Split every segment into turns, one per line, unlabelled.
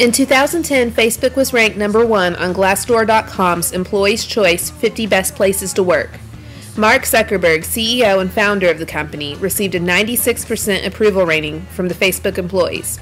In 2010, Facebook was ranked #1 on Glassdoor.com's Employees' Choice 50 Best Places to Work. Mark Zuckerberg, CEO and founder of the company, received a 96% approval rating from the Facebook employees.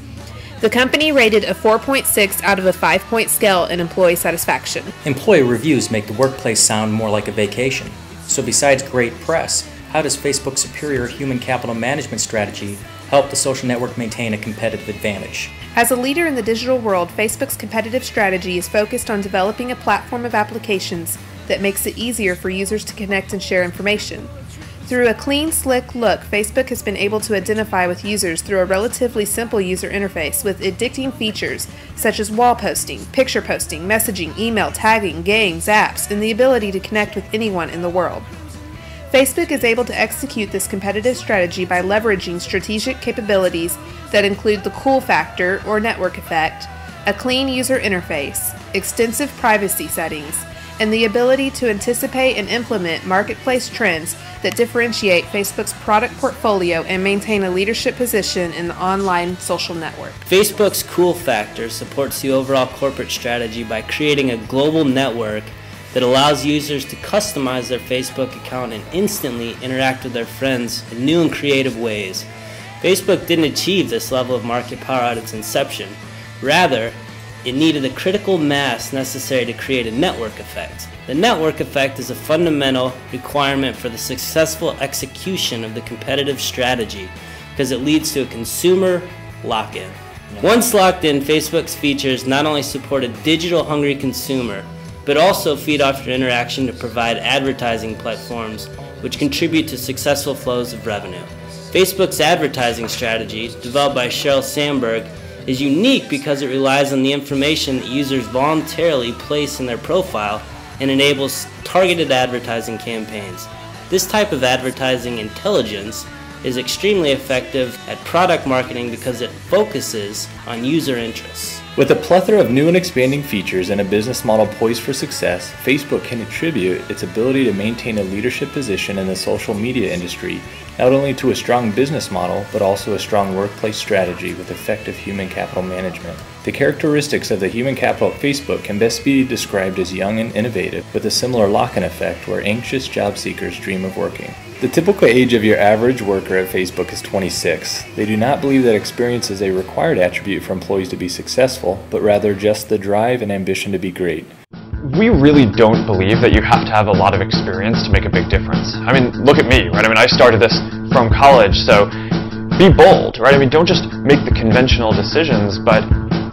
The company rated a 4.6 out of a 5-point scale in employee satisfaction.
Employee reviews make the workplace sound more like a vacation. So besides great press, how does Facebook's superior human capital management strategy help the social network maintain a competitive advantage?
As a leader in the digital world, Facebook's competitive strategy is focused on developing a platform of applications that makes it easier for users to connect and share information. Through a clean, slick look, Facebook has been able to identify with users through a relatively simple user interface with addicting features such as wall posting, picture posting, messaging, email, tagging, games, apps, and the ability to connect with anyone in the world. Facebook is able to execute this competitive strategy by leveraging strategic capabilities that include the cool factor or network effect, a clean user interface, extensive privacy settings, and the ability to anticipate and implement marketplace trends that differentiate Facebook's product portfolio and maintain a leadership position in the online social network.
Facebook's cool factor supports the overall corporate strategy by creating a global network that allows users to customize their Facebook account and instantly interact with their friends in new and creative ways. Facebook didn't achieve this level of market power at its inception. Rather, it needed the critical mass necessary to create a network effect. The network effect is a fundamental requirement for the successful execution of the competitive strategy because it leads to a consumer lock-in. Once locked in, Facebook's features not only support a digital-hungry consumer, but also feed off your interaction to provide advertising platforms which contribute to successful flows of revenue. Facebook's advertising strategy, developed by Sheryl Sandberg, is unique because it relies on the information that users voluntarily place in their profile and enables targeted advertising campaigns. This type of advertising intelligence is extremely effective at product marketing because it focuses on user interests.
With a plethora of new and expanding features and a business model poised for success, Facebook can attribute its ability to maintain a leadership position in the social media industry not only to a strong business model, but also a strong workplace strategy with effective human capital management. The characteristics of the human capital of Facebook can best be described as young and innovative, with a similar lock-in effect where anxious job seekers dream of working. The typical age of your average worker at Facebook is 26. They do not believe that experience is a required attribute for employees to be successful, but rather just the drive and ambition to be great.
We really don't believe that you have to have a lot of experience to make a big difference. I mean, look at me, right? I mean, I started this from college, so be bold, right? I mean, don't just make the conventional decisions, but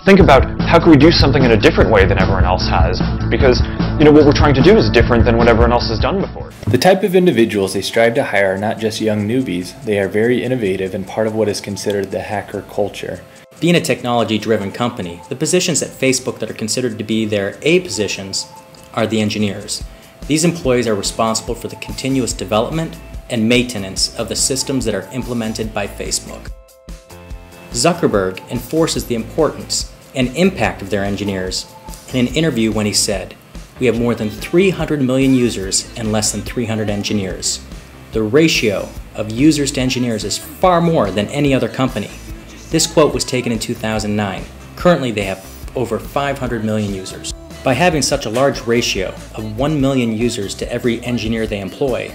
think about how can we do something in a different way than everyone else has, because, you know, what we're trying to do is different than what everyone else has done before.
The type of individuals they strive to hire are not just young newbies, they are very innovative and part of what is considered the hacker culture.
Being a technology-driven company, the positions at Facebook that are considered to be their A positions are the engineers. These employees are responsible for the continuous development and maintenance of the systems that are implemented by Facebook. Zuckerberg enforces the importance and impact of their engineers in an interview when he said, "We have more than 300 million users and less than 300 engineers. The ratio of users to engineers is far more than any other company." This quote was taken in 2009. Currently, they have over 500 million users. By having such a large ratio of 1 million users to every engineer they employ,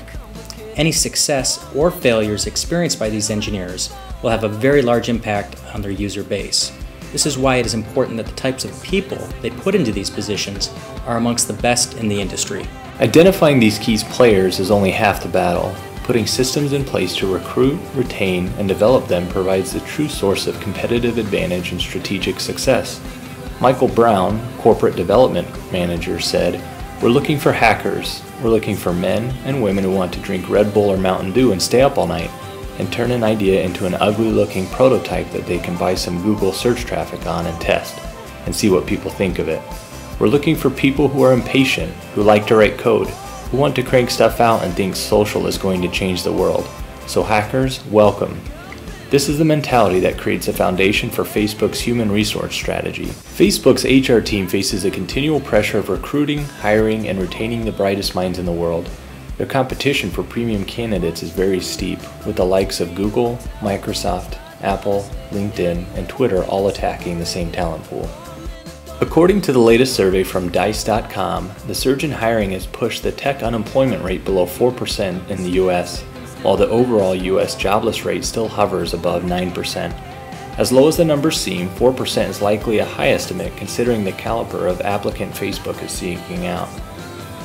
any success or failures experienced by these engineers will have a very large impact on their user base. This is why it is important that the types of people they put into these positions are amongst the best in the industry.
Identifying these key players is only half the battle. Putting systems in place to recruit, retain, and develop them provides the true source of competitive advantage and strategic success. Michael Brown, Corporate Development Manager, said, "We're looking for hackers. We're looking for men and women who want to drink Red Bull or Mountain Dew and stay up all night and turn an idea into an ugly-looking prototype that they can buy some Google search traffic on and test and see what people think of it. We're looking for people who are impatient, who like to write code, who want to crank stuff out and think social is going to change the world. So hackers, welcome." This is the mentality that creates a foundation for Facebook's human resource strategy. Facebook's HR team faces a continual pressure of recruiting, hiring, and retaining the brightest minds in the world. Their competition for premium candidates is very steep, with the likes of Google, Microsoft, Apple, LinkedIn, and Twitter all attacking the same talent pool. According to the latest survey from Dice.com, the surge in hiring has pushed the tech unemployment rate below 4% in the US, while the overall US jobless rate still hovers above 9%. As low as the numbers seem, 4% is likely a high estimate considering the caliber of applicant Facebook is seeking out.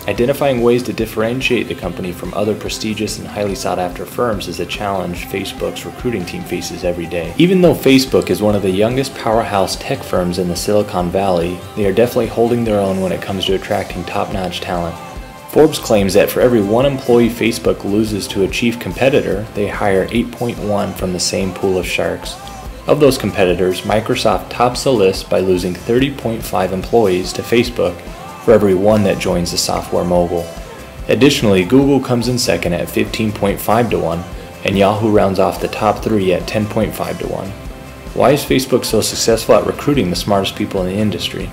Identifying ways to differentiate the company from other prestigious and highly sought-after firms is a challenge Facebook's recruiting team faces every day. Even though Facebook is one of the youngest powerhouse tech firms in the Silicon Valley, they are definitely holding their own when it comes to attracting top-notch talent. Forbes claims that for every one employee Facebook loses to a chief competitor, they hire 8.1 from the same pool of sharks. Of those competitors, Microsoft tops the list by losing 30.5 employees to Facebook for every one that joins the software mogul. Additionally, Google comes in second at 15.5 to 1, and Yahoo rounds off the top three at 10.5 to 1. Why is Facebook so successful at recruiting the smartest people in the industry?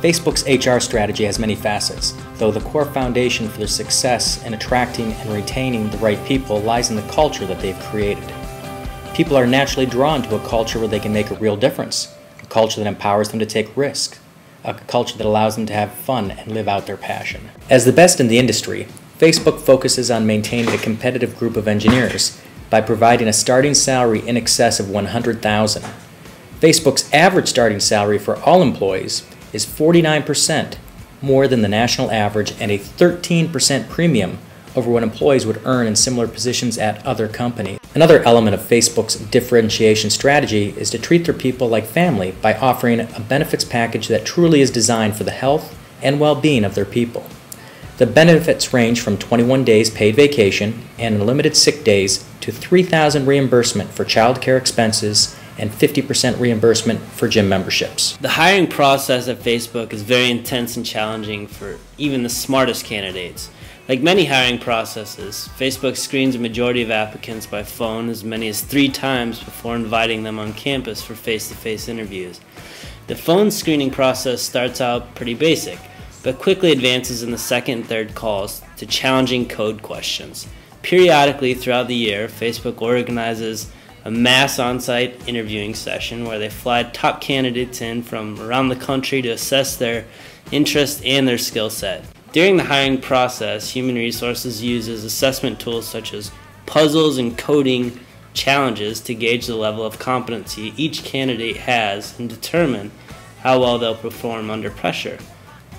Facebook's HR strategy has many facets, though the core foundation for their success in attracting and retaining the right people lies in the culture that they've created. People are naturally drawn to a culture where they can make a real difference, a culture that empowers them to take risks, a culture that allows them to have fun and live out their passion. As the best in the industry, Facebook focuses on maintaining a competitive group of engineers by providing a starting salary in excess of $100,000. Facebook's average starting salary for all employees is 49% more than the national average and a 13% premium over what employees would earn in similar positions at other companies. Another element of Facebook's differentiation strategy is to treat their people like family by offering a benefits package that truly is designed for the health and well-being of their people. The benefits range from 21 days paid vacation and unlimited sick days to $3,000 reimbursement for child care expenses and 50% reimbursement for gym memberships.
The hiring process at Facebook is very intense and challenging for even the smartest candidates. Like many hiring processes, Facebook screens a majority of applicants by phone as many as 3 times before inviting them on campus for face-to-face interviews. The phone screening process starts out pretty basic, but quickly advances in the second and third calls to challenging code questions. Periodically throughout the year, Facebook organizes a mass on-site interviewing session where they fly top candidates in from around the country to assess their interest and their skill set. During the hiring process, Human Resources uses assessment tools such as puzzles and coding challenges to gauge the level of competency each candidate has and determine how well they'll perform under pressure.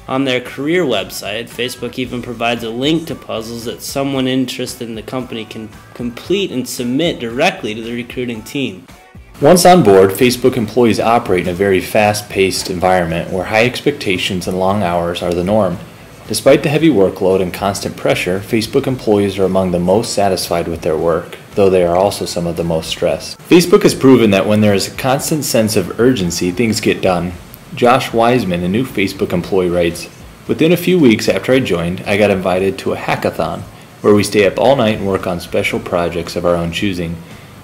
On their career website, Facebook even provides a link to puzzles that someone interested in the company can complete and submit directly to the recruiting team.
Once on board, Facebook employees operate in a very fast-paced environment where high expectations and long hours are the norm. Despite the heavy workload and constant pressure, Facebook employees are among the most satisfied with their work, though they are also some of the most stressed. Facebook has proven that when there is a constant sense of urgency, things get done. Josh Wiseman, a new Facebook employee, writes, "Within a few weeks after I joined, I got invited to a hackathon, where we stay up all night and work on special projects of our own choosing.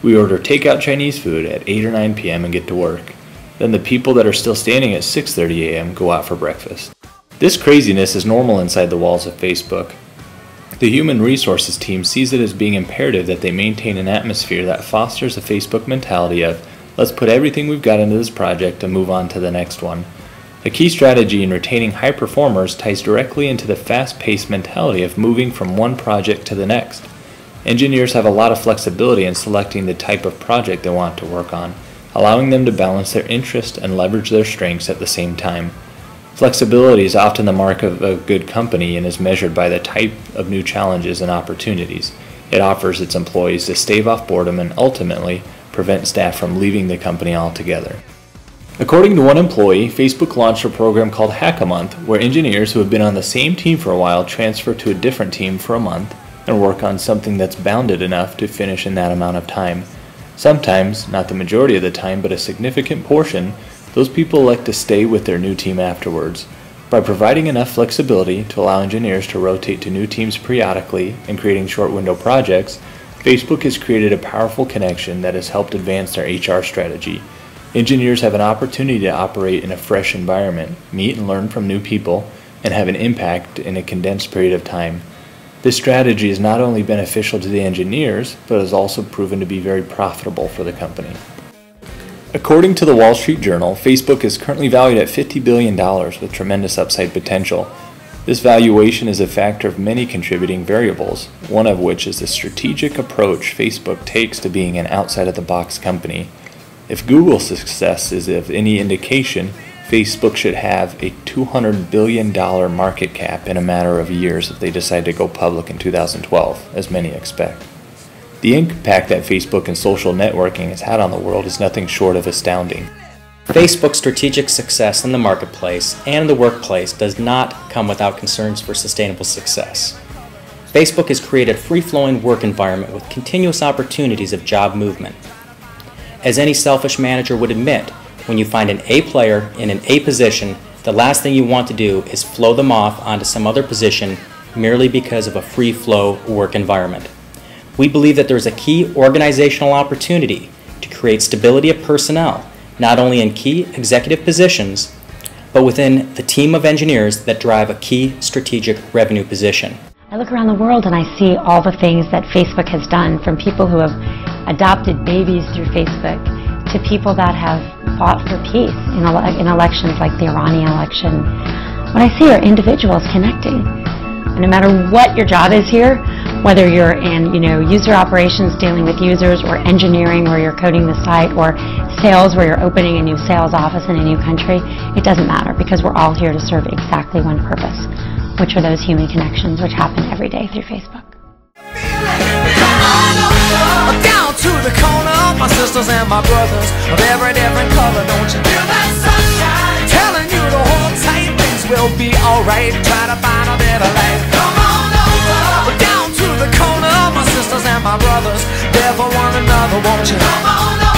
We order takeout Chinese food at 8 or 9 p.m. and get to work. Then the people that are still standing at 6:30 a.m. go out for breakfast." This craziness is normal inside the walls of Facebook. The Human Resources team sees it as being imperative that they maintain an atmosphere that fosters a Facebook mentality of, let's put everything we've got into this project and move on to the next one. A key strategy in retaining high performers ties directly into the fast-paced mentality of moving from one project to the next. Engineers have a lot of flexibility in selecting the type of project they want to work on, allowing them to balance their interest and leverage their strengths at the same time. Flexibility is often the mark of a good company and is measured by the type of new challenges and opportunities it offers its employees to stave off boredom and ultimately prevent staff from leaving the company altogether. According to one employee, Facebook launched a program called Hack-A-Month, where engineers who have been on the same team for a while transfer to a different team for a month and work on something that's bounded enough to finish in that amount of time. Sometimes, not the majority of the time, but a significant portion, those people elect to stay with their new team afterwards. By providing enough flexibility to allow engineers to rotate to new teams periodically and creating short window projects, Facebook has created a powerful connection that has helped advance their HR strategy. Engineers have an opportunity to operate in a fresh environment, meet and learn from new people, and have an impact in a condensed period of time. This strategy is not only beneficial to the engineers, but has also proven to be very profitable for the company. According to the Wall Street Journal, Facebook is currently valued at $50 billion with tremendous upside potential. This valuation is a factor of many contributing variables, one of which is the strategic approach Facebook takes to being an outside-of-the-box company. If Google's success is of any indication, Facebook should have a $200 billion market cap in a matter of years if they decide to go public in 2012, as many expect. The impact that Facebook and social networking has had on the world is nothing short of astounding.
Facebook's strategic success in the marketplace and the workplace does not come without concerns for sustainable success. Facebook has created a free-flowing work environment with continuous opportunities of job movement. As any selfish manager would admit, when you find an A player in an A position, the last thing you want to do is flow them off onto some other position merely because of a free-flow work environment. We believe that there is a key organizational opportunity to create stability of personnel, not only in key executive positions, but within the team of engineers that drive a key strategic revenue position.
I look around the world and I see all the things that Facebook has done, from people who have adopted babies through Facebook to people that have fought for peace in elections like the Iranian election. What I see are individuals connecting. And no matter what your job is here, whether you're in user operations dealing with users, or engineering where you're coding the site, or sales where you're opening a new sales office in a new country, it doesn't matter, because we're all here to serve exactly one purpose, which are those human connections which happen every day through Facebook.
Down to the corner, my sisters and my brothers of every different color, don't you feel that sunshine? Telling you to hold tight, things will be alright. Try to find a better life. Come on over. Down to the corner, my sisters and my brothers, there for one another, won't you? Come on over.